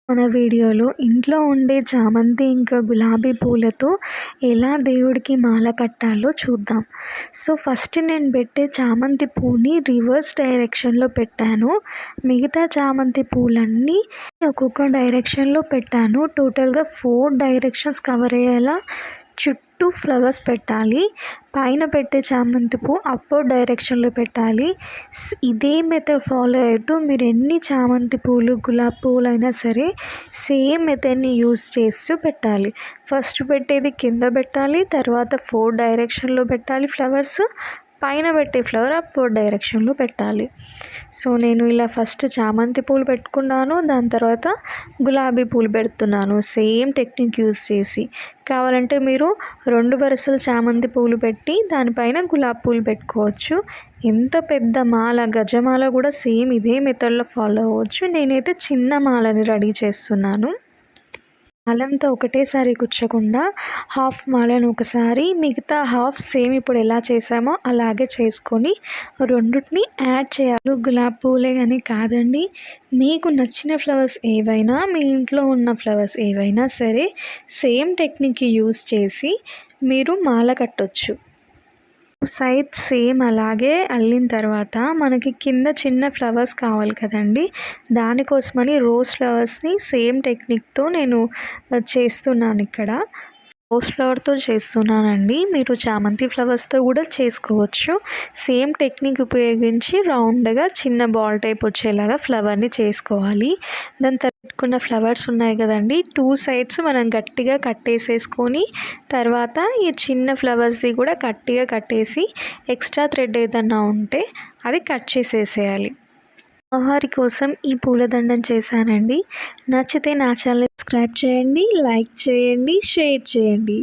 మన వీడియోలో ఇంట్లో ఉండే చామంతి ఇంకా గులాబీ పూలతో ఎలా దేవుడికి మాల కట్టాలో చూద్దాం. సో ఫస్ట్ నేను పెట్టే చామంతి పూని రివర్స్ డైరెక్షన్లో పెట్టాను. మిగతా చామంతి పూలన్నీ ఒక్కొక్క డైరెక్షన్లో పెట్టాను. టోటల్గా 4 డైరెక్షన్స్ కవర్ అయ్యేలా చుట్టూ ఫ్లవర్స్ పెట్టాలి. పైన పెట్టే చామంతి పువ్వు అప్వర్డ్ డైరెక్షన్లో పెట్టాలి. ఇదే మెథడ్ ఫాలో అవుతూ మీరు ఎన్ని చామంతి పూలు గులాబీ పూలు అయినా సరే సేమ్ మెథడ్ని యూస్ చేస్తూ పెట్టాలి. ఫస్ట్ పెట్టేది కింద పెట్టాలి, తర్వాత 4 డైరెక్షన్లో పెట్టాలి ఫ్లవర్స్, పైన పెట్టే ఫ్లవర్ అప్వర్డ్ డైరెక్షన్లో పెట్టాలి. సో నేను ఇలా ఫస్ట్ చామంతి పూలు పెట్టుకున్నాను, దాని తర్వాత గులాబీ పూలు పెడుతున్నాను సేమ్ టెక్నిక్ యూస్ చేసి. కావాలంటే మీరు 2 వరుసలు చామంతి పూలు పెట్టి దానిపైన గులాబీ పూలు పెట్టుకోవచ్చు. ఎంత పెద్ద మాల గజమాల కూడా సేమ్ ఇదే మెథడ్లో ఫాలో అవ్వచ్చు. నేనైతే చిన్న మాలని రెడీ చేస్తున్నాను. మాలంతా ఒకటేసారి కుచ్చకుండా హాఫ్ మాలను ఒకసారి, మిగతా హాఫ్ సేమ్ ఇప్పుడు ఎలా చేసామో అలాగే చేసుకొని రెండుటిని యాడ్ చేయాలి. గులాబీ పూలే కానీ కాదండి, మీకు నచ్చిన ఫ్లవర్స్ ఏవైనా, మీ ఇంట్లో ఉన్న ఫ్లవర్స్ ఏవైనా సరే సేమ్ టెక్నిక్ యూస్ చేసి మీరు మాల కట్టొచ్చు. సైడ్ సేమ్ అలాగే అల్లిన తర్వాత మనకి కింద చిన్న ఫ్లవర్స్ కావాలి కదండి, దానికోసమని రోజ్ ఫ్లవర్స్ని సేమ్ టెక్నిక్తో నేను చేస్తున్నాను. ఇక్కడ రోజ్ ఫ్లవర్తో చేస్తున్నానండి. మీరు చామంతి ఫ్లవర్స్తో కూడా చేసుకోవచ్చు. సేమ్ టెక్నిక్ ఉపయోగించి రౌండ్గా చిన్న బాల్ టైప్ వచ్చేలాగా ఫ్లవర్ని చేసుకోవాలి. దాని పెట్టుకున్న ఫ్లవర్స్ ఉన్నాయి కదండి, 2 సైడ్స్ మనం గట్టిగా కట్టేసేసుకొని తర్వాత ఈ చిన్న ఫ్లవర్స్ది కూడా గట్టిగా కట్టేసి ఎక్స్ట్రా థ్రెడ్ ఏదన్నా ఉంటే అది కట్ చేసేసేయాలి. అమ్మవారి కోసం ఈ పూలదండం చేశానండి. నచ్చితే నా ఛానల్ సబ్స్క్రైబ్ చేయండి, లైక్ చేయండి, షేర్ చేయండి.